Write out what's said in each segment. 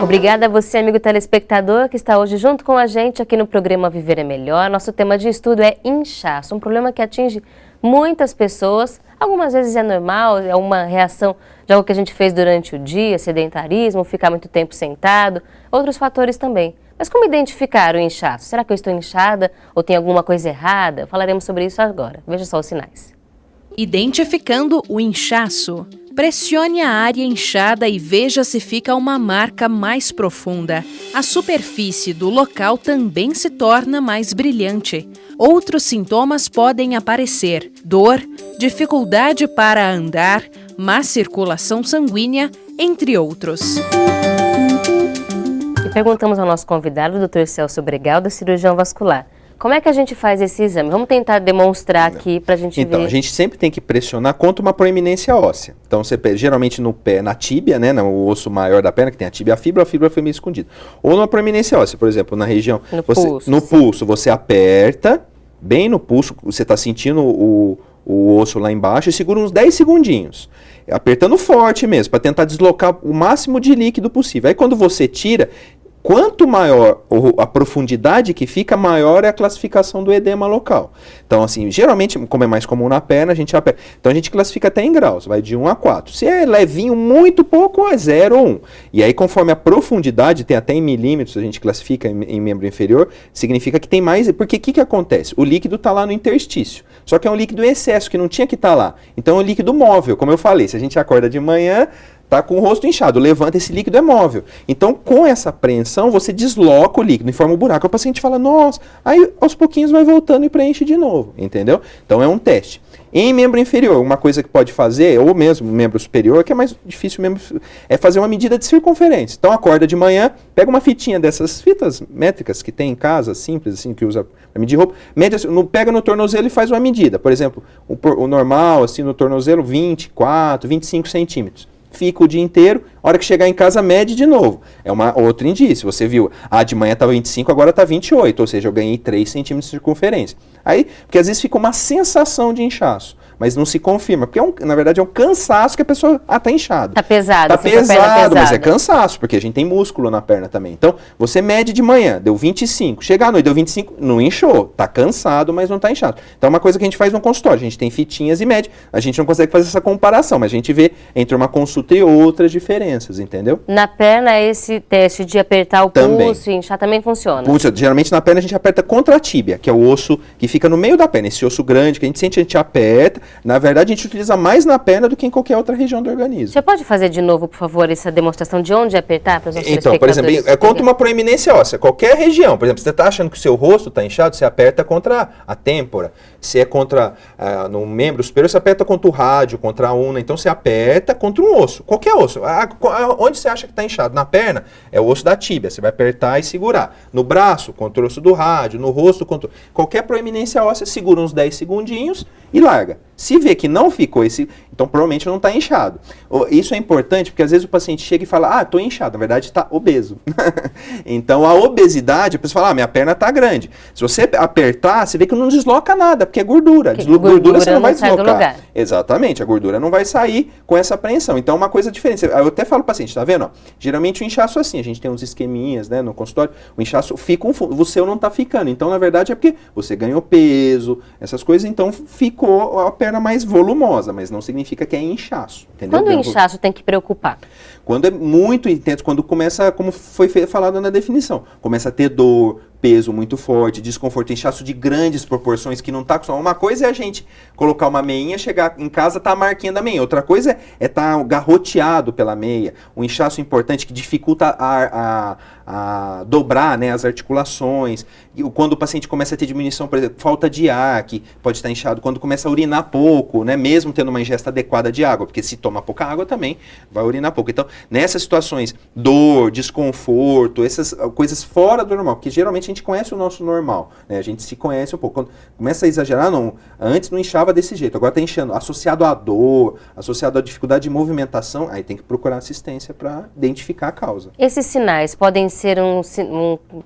Obrigada a você, amigo telespectador, que está hoje junto com a gente aqui no programa Viver é Melhor. Nosso tema de estudo é inchaço, um problema que atinge muitas pessoas. Algumas vezes é normal, é uma reação de algo que a gente fez durante o dia, sedentarismo, ficar muito tempo sentado, outros fatores também. Mas como identificar o inchaço? Será que eu estou inchada ou tem alguma coisa errada? Falaremos sobre isso agora. Veja só os sinais. Identificando o inchaço. Pressione a área inchada e veja se fica uma marca mais profunda. A superfície do local também se torna mais brilhante. Outros sintomas podem aparecer: dor, dificuldade para andar, má circulação sanguínea, entre outros. E perguntamos ao nosso convidado, o Dr. Celso Bregal, cirurgião vascular. Como é que a gente faz esse exame? Vamos tentar demonstrar aqui para a gente ver. Então, a gente sempre tem que pressionar contra uma proeminência óssea. Então, você geralmente no pé, na tíbia, né, no osso maior da perna, que tem a tíbia, a fibra foi meio escondida. Ou numa proeminência óssea, por exemplo, na região... No pulso, você aperta, bem no pulso, você está sentindo o osso lá embaixo e segura uns 10 segundinhos. Apertando forte mesmo, para tentar deslocar o máximo de líquido possível. Aí quando você tira... Quanto maior a profundidade que fica, maior é a classificação do edema local. Então, assim, geralmente, como é mais comum na perna, a gente aperta. Então, a gente classifica até em graus, vai de 1 a 4. Se é levinho, muito pouco, é 0 ou 1. E aí, conforme a profundidade, tem até em milímetros, a gente classifica em membro inferior, significa que tem mais... Porque o que acontece? O líquido está lá no interstício. Só que é um líquido em excesso, que não tinha que estar lá. Então, é um líquido móvel, como eu falei. Se a gente acorda de manhã... Tá com o rosto inchado, levanta, esse líquido é móvel. Então, com essa apreensão, você desloca o líquido e forma um buraco. O paciente fala, nossa, aí aos pouquinhos vai voltando e preenche de novo, entendeu? Então, é um teste. Em membro inferior, uma coisa que pode fazer, ou mesmo membro superior, que é mais difícil mesmo, é fazer uma medida de circunferência. Então, acorda de manhã, pega uma fitinha dessas fitas métricas que tem em casa, simples, assim, que usa para medir roupa, pega no tornozelo e faz uma medida. Por exemplo, o normal, assim, no tornozelo, 24, 25 centímetros. Fica o dia inteiro, a hora que chegar em casa, mede de novo. É outro indício. Você viu, de manhã estava 25, agora está 28, ou seja, eu ganhei 3 centímetros de circunferência. Aí, porque às vezes fica uma sensação de inchaço, mas não se confirma, porque na verdade é um cansaço que a pessoa, tá inchada. Tá pesado. Tá pesado, mas é cansaço, porque a gente tem músculo na perna também. Então, você mede de manhã, deu 25, chega à noite, deu 25, não inchou, tá cansado, mas não tá inchado. Então, é uma coisa que a gente faz no consultório, a gente tem fitinhas e mede, a gente não consegue fazer essa comparação, mas a gente vê entre uma consulta e outras diferenças, entendeu? Na perna, esse teste de apertar o pulso e inchar também funciona? Geralmente na perna a gente aperta contra a tíbia, que é o osso que fica no meio da perna, esse osso grande que a gente sente, a gente aperta. Na verdade, a gente utiliza mais na perna do que em qualquer outra região do organismo. Você pode fazer de novo, por favor, essa demonstração de onde apertar para os nossos Então, por exemplo, é contra uma proeminência óssea, qualquer região. Por exemplo, você está achando que o seu rosto está inchado, você aperta contra a têmpora. Se é contra no membro superior, você aperta contra o rádio, contra a una. Então, você aperta contra um osso, qualquer osso. Onde você acha que está inchado? Na perna, é o osso da tíbia. Você vai apertar e segurar. No braço, contra o osso do rádio. No rosto, contra... Qualquer proeminência óssea, segura uns 10 segundinhos e larga. Se vê que não ficou então provavelmente não está inchado. Isso é importante porque às vezes o paciente chega e fala, estou inchado, na verdade está obeso. Então a obesidade, a pessoa fala, minha perna está grande. Se você apertar, você vê que não desloca nada, porque é gordura. Gordura você não vai deslocar. Exatamente, a gordura não vai sair com essa apreensão. Então é uma coisa diferente. Eu até falo para o paciente, tá vendo? Ó, geralmente o inchaço é assim, a gente tem uns esqueminhas, né, no consultório, o inchaço fica o seu não está ficando. Então na verdade é porque você ganhou peso, essas coisas, então ficou a perna mais volumosa, mas não significa que é inchaço. Entendeu? Quando o inchaço tem que preocupar? Quando é muito intenso, quando começa, como foi falado na definição, começa a ter dor, peso muito forte, desconforto, inchaço de grandes proporções que não está acostumado. Uma coisa é a gente colocar uma meinha, chegar em casa, tá a marquinha da meia. Outra coisa é estar garroteado pela meia. Um inchaço importante que dificulta a dobrar, né, as articulações. E quando o paciente começa a ter diminuição, por exemplo, falta de ar, que pode estar inchado. Quando começa a urinar pouco, né, mesmo tendo uma ingesta adequada de água, porque se toma pouca água também vai urinar pouco. Então, nessas situações, dor, desconforto, essas coisas fora do normal, porque geralmente a gente conhece o nosso normal, né? A gente se conhece um pouco. Quando começa a exagerar, antes não inchava desse jeito, agora está inchando, associado à dor, associado à dificuldade de movimentação, aí tem que procurar assistência para identificar a causa. Esses sinais podem ser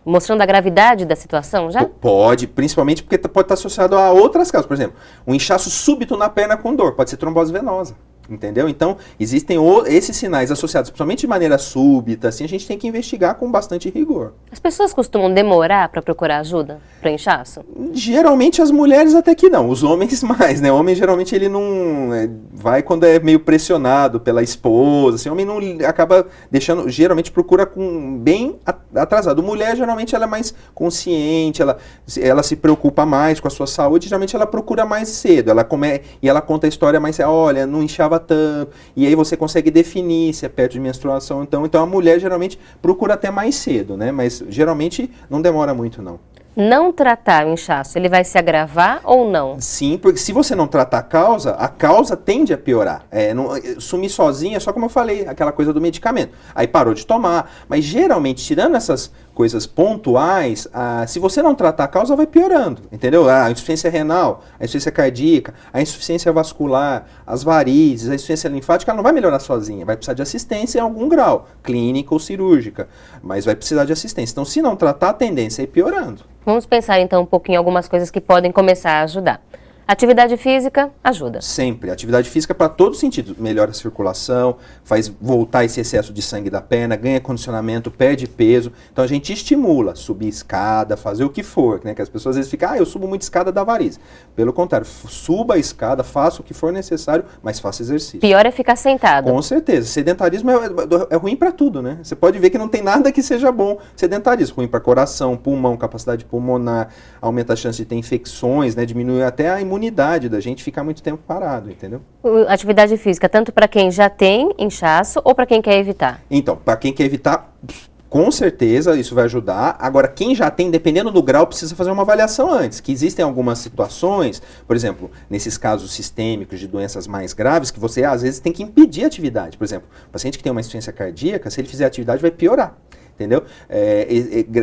mostrando a gravidade da situação já? Pode, principalmente porque pode estar associado a outras causas. Por exemplo, um inchaço súbito na perna com dor, pode ser trombose venosa. entendeu? Então, existem esses sinais associados, principalmente de maneira súbita, assim, a gente tem que investigar com bastante rigor. As pessoas costumam demorar para procurar ajuda para inchaço? Geralmente as mulheres até que não, os homens mais, né? O homem geralmente ele não vai quando é meio pressionado pela esposa, assim, o homem não acaba deixando, geralmente procura com bem atrasado. Mulher geralmente ela é mais consciente, ela se preocupa mais com a sua saúde, geralmente ela procura mais cedo, e ela conta a história mais, olha, não inchava tanto, e aí você consegue definir se é perto de menstruação, então a mulher geralmente procura até mais cedo, né? Mas geralmente não demora muito, não. Não tratar o inchaço, ele vai se agravar ou não? Sim, porque se você não tratar a causa tende a piorar. Sumir sozinha é só como eu falei, aquela coisa do medicamento. Aí parou de tomar, mas geralmente, tirando essas coisas pontuais, se você não tratar a causa, vai piorando, entendeu? A insuficiência renal, a insuficiência cardíaca, a insuficiência vascular, as varizes, a insuficiência linfática, ela não vai melhorar sozinha, vai precisar de assistência em algum grau, clínica ou cirúrgica, mas vai precisar de assistência. Então, se não tratar, a tendência é ir piorando. Vamos pensar então um pouquinho em algumas coisas que podem começar a ajudar. Atividade física ajuda. Sempre. Atividade física para todos os sentidos. Melhora a circulação, faz voltar esse excesso de sangue da perna, ganha condicionamento, perde peso. Então a gente estimula, subir escada, fazer o que for, né? Que as pessoas às vezes ficam, eu subo muito escada da variz. Pelo contrário, suba a escada, faça o que for necessário, mas faça exercício. Pior é ficar sentado. Com certeza. Sedentarismo é ruim para tudo, né? Você pode ver que não tem nada que seja bom. Sedentarismo, ruim para coração, pulmão, capacidade pulmonar, aumenta a chance de ter infecções, né? Diminui até a imunidade da gente ficar muito tempo parado, entendeu? Atividade física, tanto para quem já tem inchaço ou para quem quer evitar? Então, para quem quer evitar, com certeza isso vai ajudar. Agora, quem já tem, dependendo do grau, precisa fazer uma avaliação antes. Que existem algumas situações, por exemplo, nesses casos sistêmicos de doenças mais graves, que você às vezes tem que impedir a atividade. Por exemplo, o paciente que tem uma insuficiência cardíaca, se ele fizer atividade, vai piorar. Entendeu?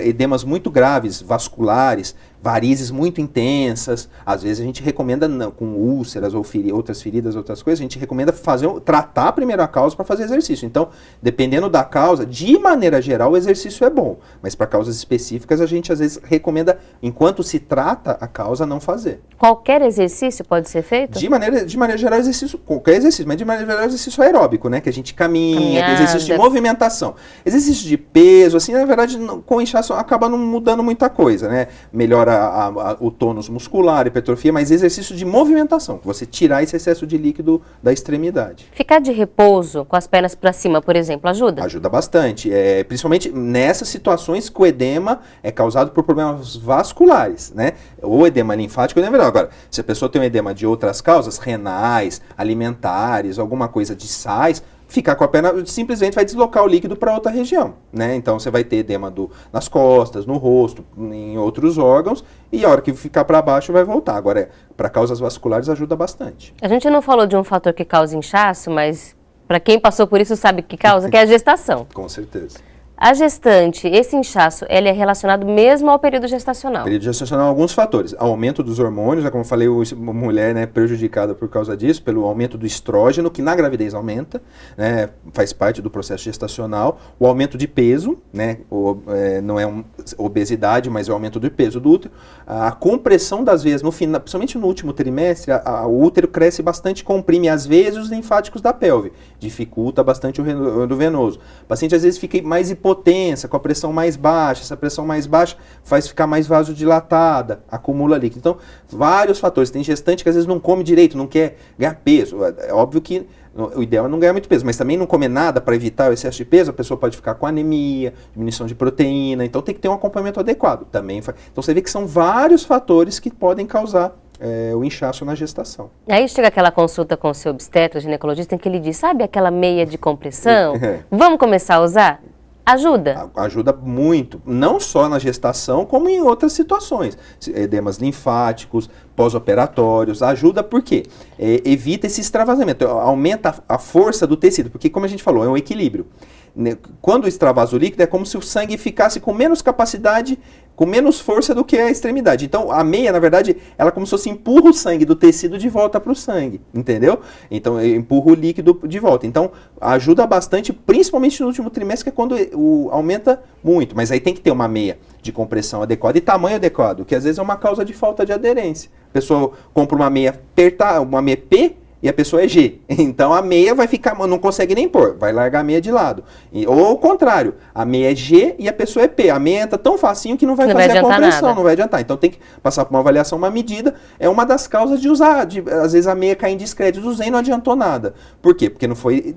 Edemas muito graves, vasculares, varizes muito intensas, às vezes a gente recomenda, com úlceras ou outras feridas, outras coisas, a gente recomenda tratar primeiro a causa para fazer exercício. Então, dependendo da causa, de maneira geral, o exercício é bom, mas para causas específicas a gente às vezes recomenda, enquanto se trata a causa, não fazer. Qualquer exercício pode ser feito? De maneira geral, qualquer exercício, mas de maneira geral, exercício aeróbico, né? Que a gente caminha, exercício de movimentação. Exercício de peso, assim, na verdade, com o inchaço acaba não mudando muita coisa, né? Melhora o tônus muscular, hipertrofia, mas exercício de movimentação, você tirar esse excesso de líquido da extremidade. Ficar de repouso com as pernas para cima, por exemplo, ajuda? Ajuda bastante, principalmente nessas situações que o edema é causado por problemas vasculares, né? O edema linfático é melhor. Agora, se a pessoa tem um edema de outras causas, renais, alimentares, alguma coisa de sais, ficar com a perna, simplesmente vai deslocar o líquido para outra região, né? Então você vai ter edema nas costas, no rosto, em outros órgãos, e a hora que ficar para baixo vai voltar. Agora, para causas vasculares ajuda bastante. A gente não falou de um fator que causa inchaço, mas para quem passou por isso sabe que causa, que é a gestação. Com certeza. A gestante, esse inchaço, ele é relacionado mesmo ao período gestacional? Período gestacional, alguns fatores. Aumento dos hormônios, como eu falei, a mulher, né, prejudicada por causa disso, pelo aumento do estrógeno, que na gravidez aumenta, né, faz parte do processo gestacional. O aumento de peso, né, não é obesidade, mas é o aumento do peso do útero. A compressão das veias, principalmente no último trimestre, o útero cresce bastante, comprime as veias e os linfáticos da pelve. Dificulta bastante o retorno venoso. O paciente às vezes fica mais hipotência, com a pressão mais baixa. Essa pressão mais baixa faz ficar mais vasodilatada, acumula líquido. Então, vários fatores. Tem gestante que às vezes não come direito, não quer ganhar peso. É óbvio que o ideal é não ganhar muito peso, mas também não comer nada para evitar o excesso de peso, a pessoa pode ficar com anemia, diminuição de proteína, então tem que ter um acompanhamento adequado. Então você vê que são vários fatores que podem causar o inchaço na gestação. Aí chega aquela consulta com o seu obstetra, ginecologista, em que ele diz, sabe aquela meia de compressão? Vamos começar a usar? Ajuda? Ajuda muito, não só na gestação, como em outras situações. Edemas linfáticos, pós-operatórios, ajuda por quê? Evita esse extravasamento, aumenta a força do tecido, porque como a gente falou, é um equilíbrio. Quando extravasa o líquido, é como se o sangue ficasse com menos capacidade, com menos força do que a extremidade. Então, a meia, na verdade, ela como se fosse empurra o sangue do tecido de volta para o sangue, entendeu? Então, empurra o líquido de volta. Então, ajuda bastante, principalmente no último trimestre, que é quando aumenta muito. Mas aí tem que ter uma meia de compressão adequada e tamanho adequado, que às vezes é uma causa de falta de aderência. A pessoa compra uma meia apertada, uma meia P, e a pessoa é G. Então a meia vai ficar, não consegue nem pôr, vai largar a meia de lado. Ou ao contrário, a meia é G e a pessoa é P. A meia entra tão facinho que não vai fazer a compressão, nada. não vai adiantar. Então tem que passar por uma avaliação, uma medida. É uma das causas de usar, às vezes a meia cai em descrédito, usei e não adiantou nada. Por quê? Porque não foi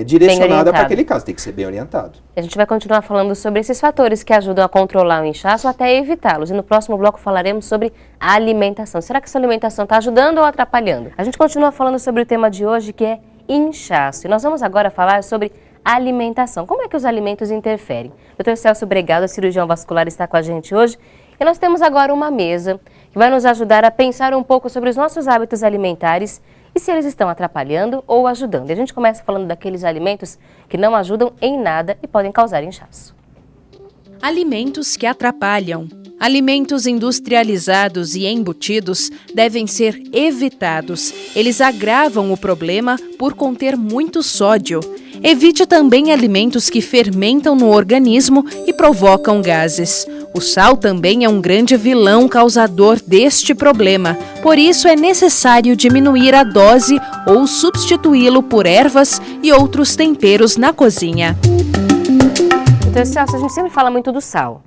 direcionada para aquele caso, tem que ser bem orientado. A gente vai continuar falando sobre esses fatores que ajudam a controlar o inchaço ou até evitá-los. E no próximo bloco falaremos sobre a alimentação. Será que essa alimentação está ajudando ou atrapalhando? A gente continua falando sobre o tema de hoje, que é inchaço. E nós vamos agora falar sobre alimentação. Como é que os alimentos interferem? O Dr. Celso Bregado, cirurgião vascular, está com a gente hoje. E nós temos agora uma mesa que vai nos ajudar a pensar um pouco sobre os nossos hábitos alimentares e se eles estão atrapalhando ou ajudando. E a gente começa falando daqueles alimentos que não ajudam em nada e podem causar inchaço. Alimentos que atrapalham. Alimentos industrializados e embutidos devem ser evitados. Eles agravam o problema por conter muito sódio. Evite também alimentos que fermentam no organismo e provocam gases. O sal também é um grande vilão causador deste problema. Por isso é necessário diminuir a dose ou substituí-lo por ervas e outros temperos na cozinha. Então, Celso, a gente sempre fala muito do sal.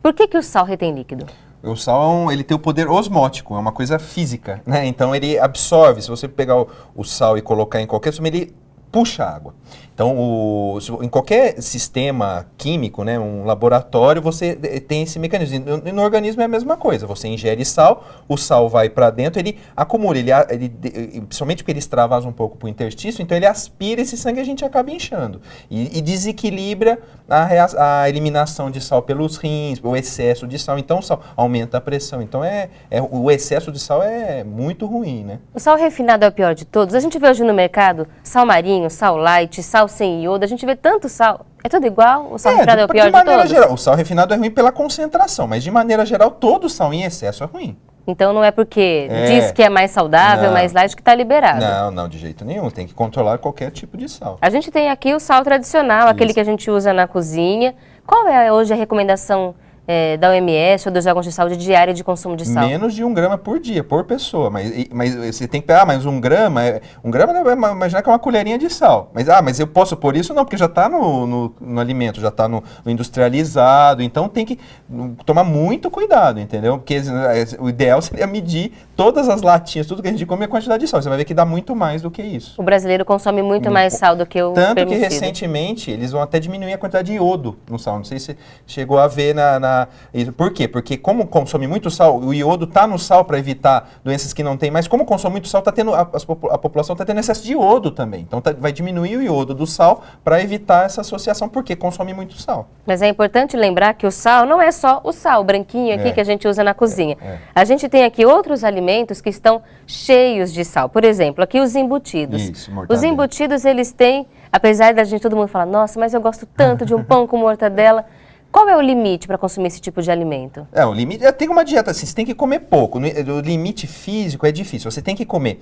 Por que o sal retém líquido? O sal, ele tem o poder osmótico, é uma coisa física, né? Então ele absorve, se você pegar o sal e colocar em qualquer sistema, ele puxa água. Então, em qualquer sistema químico, né, um laboratório, você tem esse mecanismo. E no organismo é a mesma coisa. Você ingere sal, o sal vai para dentro, ele acumula, principalmente porque ele extravasa um pouco para o interstício, então ele aspira esse sangue e a gente acaba inchando. E desequilibra a eliminação de sal pelos rins, o excesso de sal. Então, o sal aumenta a pressão. Então, o excesso de sal é muito ruim, né? O sal refinado é o pior de todos. A gente vê hoje no mercado sal marinho, sal light, sal sem iodo, a gente vê tanto sal. É tudo igual? O sal refinado é o pior de todos? Geral, o sal refinado é ruim pela concentração, mas de maneira geral todo sal em excesso é ruim. Então não é porque diz que é mais saudável, mais light, que está liberado. Não, de jeito nenhum. Tem que controlar qualquer tipo de sal. A gente tem aqui o sal tradicional, aquele que a gente usa na cozinha. Qual é hoje a recomendação da OMS ou dos órgãos de saúde diária de consumo de sal? Menos de 1 grama por dia, por pessoa. Mas você tem que pegar, mas 1 grama, 1 grama, imaginar que é uma colherinha de sal. Mas eu posso pôr isso? Não, porque já está no alimento, já está no industrializado. Então tem que tomar muito cuidado, entendeu? Porque o ideal seria medir todas as latinhas, tudo que a gente come, a quantidade de sal. Você vai ver que dá muito mais do que isso. O brasileiro consome muito mais sal do que o tanto permitido. Que recentemente eles vão até diminuir a quantidade de iodo no sal. Não sei se chegou a ver Por quê? Porque como consome muito sal, o iodo está no sal para evitar doenças que não tem mais. Como consome muito sal, a população está tendo excesso de iodo também. Então vai diminuir o iodo do sal para evitar essa associação, porque consome muito sal. Mas é importante lembrar que o sal não é só o sal branquinho aqui que a gente usa na cozinha. A gente tem aqui outros alimentos que estão cheios de sal. Por exemplo, aqui os embutidos. Isso, mortadela. Os embutidos, eles têm, apesar da gente todo mundo falar, nossa, mas eu gosto tanto de um pão com mortadela. Qual é o limite para consumir esse tipo de alimento? O limite, tem uma dieta assim, você tem que comer pouco. O limite físico é difícil, você tem que comer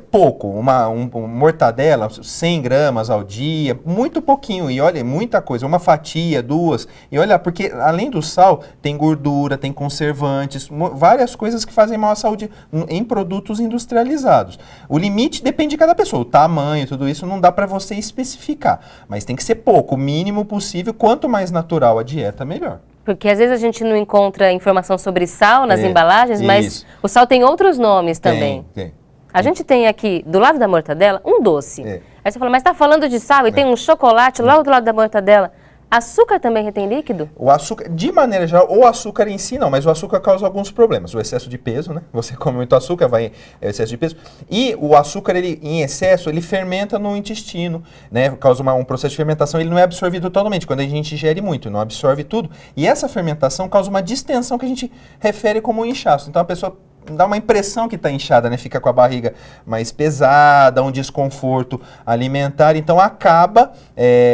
pouco, uma mortadela, 100 gramas ao dia, muito pouquinho, e olha, muita coisa, uma fatia, 2, e olha, porque além do sal, tem gordura, tem conservantes, várias coisas que fazem mal à saúde em produtos industrializados. O limite depende de cada pessoa, o tamanho, tudo isso não dá para você especificar, mas tem que ser pouco, o mínimo possível, quanto mais natural a dieta, melhor. Porque às vezes a gente não encontra informação sobre sal nas embalagens, mas o sal tem outros nomes também. Tem. A gente tem aqui, do lado da mortadela, um doce. Aí você fala, mas está falando de sal e tem um chocolate lá do lado da mortadela. Açúcar também retém líquido? O açúcar, de maneira geral, o açúcar em si não, mas o açúcar causa alguns problemas. O excesso de peso, né? Você come muito açúcar, vai excesso de peso. E o açúcar, ele, em excesso, ele fermenta no intestino, né? Causa um processo de fermentação, ele não é absorvido totalmente. Quando a gente ingere muito, não absorve tudo. E essa fermentação causa uma distensão que a gente refere como inchaço. Então a pessoa dá uma impressão que está inchada, né? Fica com a barriga mais pesada, um desconforto alimentar. Então acaba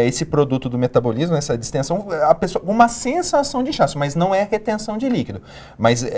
esse produto do metabolismo, essa distensão, a pessoa uma sensação de inchaço, mas não é retenção de líquido.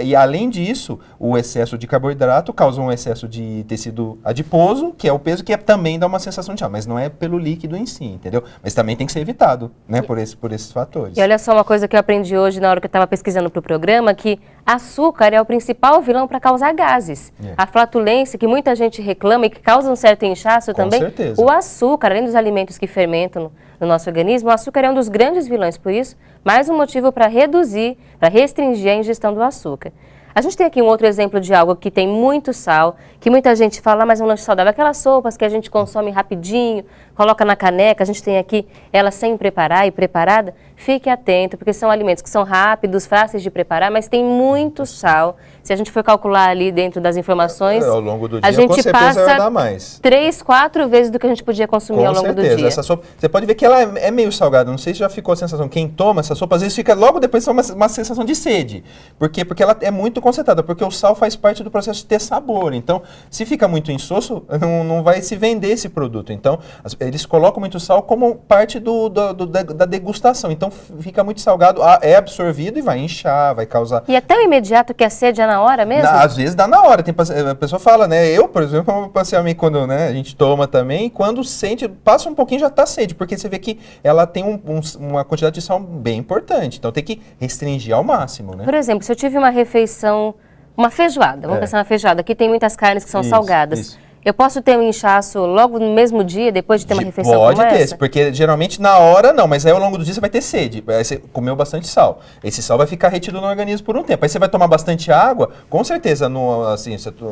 E além disso, o excesso de carboidrato causa um excesso de tecido adiposo, que é o peso que também dá uma sensação de inchaço, mas não é pelo líquido em si, entendeu? Mas também tem que ser evitado, né? Por esses fatores. E olha só uma coisa que eu aprendi hoje na hora que eu estava pesquisando para o programa, que açúcar é o principal vilão para para causar gases. A flatulência, que muita gente reclama e que causa um certo inchaço também. Certeza. O açúcar, além dos alimentos que fermentam no nosso organismo, o açúcar é um dos grandes vilões. Por isso, mais um motivo para reduzir, para restringir a ingestão do açúcar. A gente tem aqui um outro exemplo de algo que tem muito sal, que muita gente fala, mas é um lanche saudável. Aquelas sopas que a gente consome rapidinho, coloca na caneca, a gente tem aqui ela sem preparar e preparada. Fique atento, porque são alimentos que são rápidos, fáceis de preparar, mas tem muito sal. Se a gente for calcular ali dentro das informações, ao longo do dia, a gente com certeza passa vai dar mais. 3, 4 vezes do que a gente podia consumir ao longo do dia. Essa sopa, você pode ver que ela é meio salgada, não sei se já ficou a sensação, quem toma essa sopa, às vezes fica logo depois uma sensação de sede. Por quê? Porque ela é muito concentrada, porque o sal faz parte do processo de ter sabor. Então, se fica muito insosso, não vai se vender esse produto. Então, eles colocam muito sal como parte da degustação. Então, fica muito salgado, é absorvido e vai inchar, vai causar... E é tão imediato que a sede é na hora mesmo? Às vezes dá na hora. A pessoa fala, né? Eu, por exemplo, passei a mim quando, né, a gente toma também, quando sente, passa um pouquinho já tá sede, porque você vê que ela tem uma quantidade de sal bem importante. Então, tem que restringir ao máximo, né? Por exemplo, se eu tive uma refeição, uma feijoada, vamos pensar na feijoada, aqui tem muitas carnes que são salgadas. Isso. Eu posso ter um inchaço logo no mesmo dia, depois de ter uma refeição como essa? Pode ter, porque geralmente na hora não, mas aí ao longo do dia você vai ter sede. Aí você comeu bastante sal. Esse sal vai ficar retido no organismo por um tempo. Aí você vai tomar bastante água, com certeza,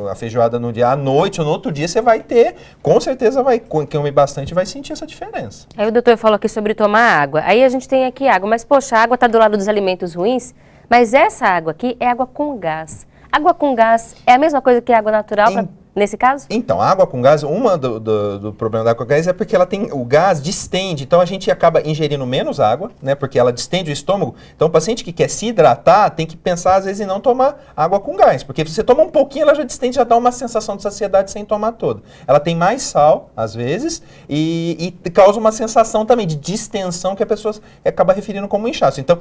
a feijoada no dia à noite ou no outro dia você vai ter, com certeza vai comer bastante e vai sentir essa diferença. Aí o doutor falou aqui sobre tomar água. Aí a gente tem aqui água, mas poxa, a água está do lado dos alimentos ruins, mas essa água aqui é água com gás. Água com gás é a mesma coisa que água natural nesse caso? Então, a água com gás, do problema da água com gás é porque o gás distende, então a gente acaba ingerindo menos água, né, porque ela distende o estômago. Então, o paciente que quer se hidratar tem que pensar, às vezes, em não tomar água com gás, porque se você toma um pouquinho, ela já distende, já dá uma sensação de saciedade sem tomar toda. Ela tem mais sal, às vezes, e causa uma sensação também de distensão que a pessoa acaba referindo como inchaço. Então,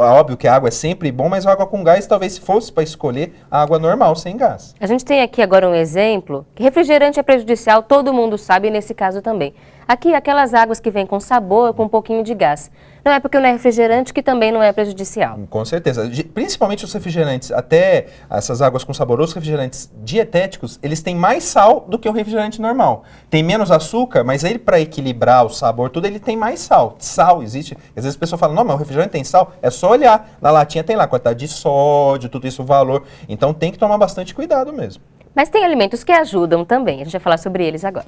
óbvio que a água é sempre bom, mas a água com gás, talvez se fosse para escolher a água normal, sem gás. A gente tem aqui agora um exemplo, que refrigerante é prejudicial, todo mundo sabe, nesse caso também. Aqui, aquelas águas que vêm com sabor, com um pouquinho de gás. Não é porque não é refrigerante que também não é prejudicial. Com certeza. Principalmente os refrigerantes, até essas águas com sabor, os refrigerantes dietéticos, eles têm mais sal do que o refrigerante normal. Tem menos açúcar, mas ele, para equilibrar o sabor, tudo, ele tem mais sal. Sal existe. Às vezes a pessoa fala, não, mas o refrigerante tem sal. É só olhar. Na latinha tem lá a quantidade de sódio, tudo isso, o valor. Então tem que tomar bastante cuidado mesmo. Mas tem alimentos que ajudam também. A gente vai falar sobre eles agora.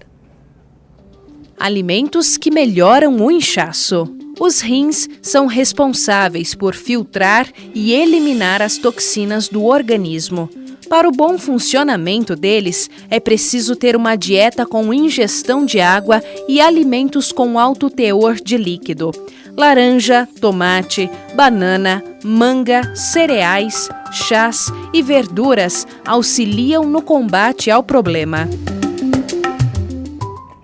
Alimentos que melhoram o inchaço. Os rins são responsáveis por filtrar e eliminar as toxinas do organismo. Para o bom funcionamento deles, é preciso ter uma dieta com ingestão de água e alimentos com alto teor de líquido. Laranja, tomate, banana, manga, cereais, chás e verduras auxiliam no combate ao problema.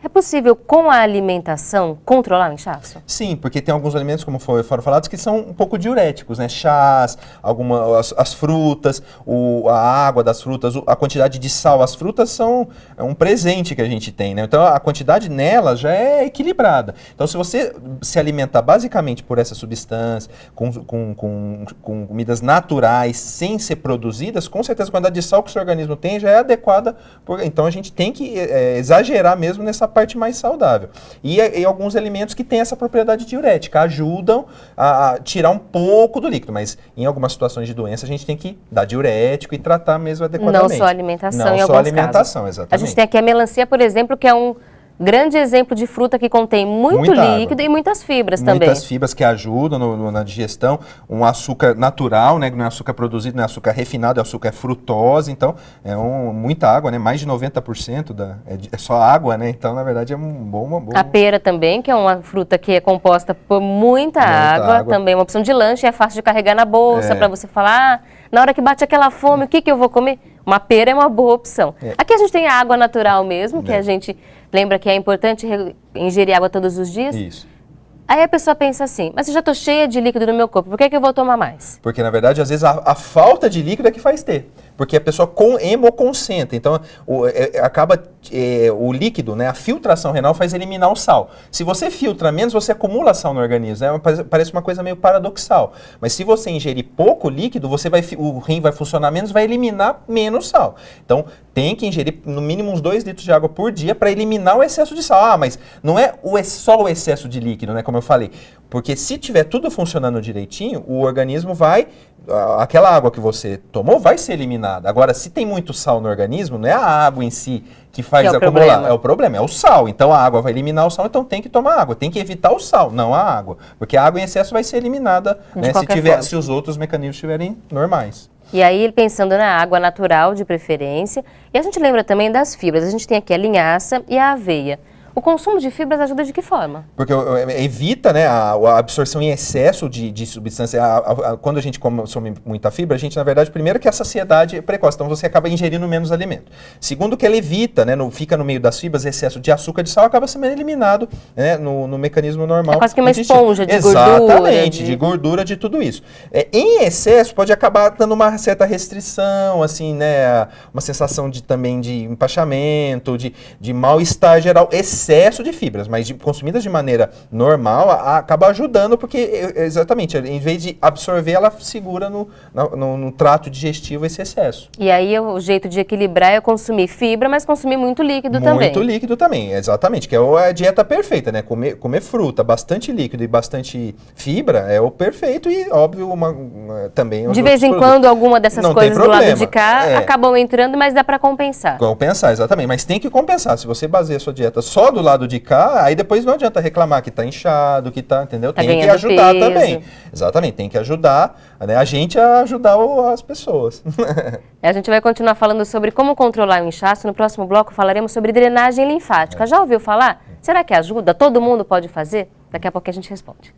É possível, com a alimentação, controlar o inchaço? Sim, porque tem alguns alimentos, como foram falados, que são um pouco diuréticos, né? Chás, as frutas, a água das frutas, a quantidade de sal. As frutas são um presente que a gente tem, né? Então, a quantidade nelas já é equilibrada. Então, se você se alimentar basicamente por essa substância, com comidas naturais, sem ser produzidas, com certeza a quantidade de sal que o seu organismo tem já é adequada. Então, a gente tem que exagerar mesmo nessa parte mais saudável. E alguns alimentos que têm essa propriedade diurética, ajudam a tirar um pouco do líquido, mas em algumas situações de doença a gente tem que dar diurético e tratar mesmo adequadamente. Não só alimentação, não em só alguns alimentação, casos. exatamente. A gente tem aqui a melancia, por exemplo, que é um grande exemplo de fruta que contém muito líquido e muitas fibras também. Muitas fibras que ajudam na digestão. Um açúcar natural, né, que não é açúcar produzido, não é açúcar refinado, é açúcar frutose. Então, muita água, né? Mais de 90% é só água, né? Então, na verdade, é uma boa... A pera também, que é uma fruta que é composta por muita água. Também é uma opção de lanche, é fácil de carregar na bolsa para você falar, na hora que bate aquela fome, o que eu vou comer? Uma pera é uma boa opção. Aqui a gente tem a água natural mesmo, que a gente lembra que é importante ingerir água todos os dias. Isso. Aí a pessoa pensa assim, mas eu já estou cheia de líquido no meu corpo, por que eu vou tomar mais? Porque, na verdade, às vezes a falta de líquido é que faz ter. porque a pessoa hemoconcentra. Então, o líquido, né, a filtração renal faz eliminar o sal. Se você filtra menos, você acumula sal no organismo. Né? Parece uma coisa meio paradoxal. Mas se você ingerir pouco líquido, o rim vai funcionar menos, vai eliminar menos sal. Então, tem que ingerir no mínimo uns 2 litros de água por dia para eliminar o excesso de sal. Ah, mas não é só o excesso de líquido, né, como eu falei. Porque se tiver tudo funcionando direitinho, o organismo aquela água que você tomou vai ser eliminada. Agora, se tem muito sal no organismo, não é a água em si que faz acumular, é o problema, é o sal. Então a água vai eliminar o sal, então tem que tomar água, tem que evitar o sal, não a água. Porque a água em excesso vai ser eliminada, né, se os outros mecanismos estiverem normais. E aí, pensando na água natural de preferência, e a gente lembra também das fibras. A gente tem aqui a linhaça e a aveia. O consumo de fibras ajuda de que forma? Porque evita, né, a absorção em excesso de substância. Quando a gente consome muita fibra, a gente, na verdade, primeiro que a saciedade é precoce, então você acaba ingerindo menos alimento. Segundo que ela evita, né, fica no meio das fibras, excesso de açúcar e de sal acaba sendo eliminado, né, no mecanismo normal. É quase que uma esponja de gordura. Exatamente, de gordura, de tudo isso. Em excesso pode acabar dando uma certa restrição, assim, né, uma sensação também de empachamento, de mal-estar geral, excesso de fibras, mas consumidas de maneira normal, acaba ajudando, porque, exatamente, em vez de absorver, ela segura no trato digestivo esse excesso. E aí, o jeito de equilibrar é consumir fibra, mas consumir muito líquido também. Muito líquido também, exatamente, que é a dieta perfeita, né? Comer fruta, bastante líquido e bastante fibra é o perfeito e, óbvio, também... De vez em quando, alguma dessas coisas do lado de cá acabam entrando, mas dá para compensar. Compensar, exatamente, mas tem que compensar. Se você baseia a sua dieta só do lado de cá, aí depois não adianta reclamar que tá inchado, que tá, entendeu? Tem que ajudar também. Exatamente, tem que ajudar, né, a gente a ajudar as pessoas. A gente vai continuar falando sobre como controlar o inchaço. No próximo bloco falaremos sobre drenagem linfática. Já ouviu falar? Será que ajuda? Todo mundo pode fazer? Daqui a pouco a gente responde.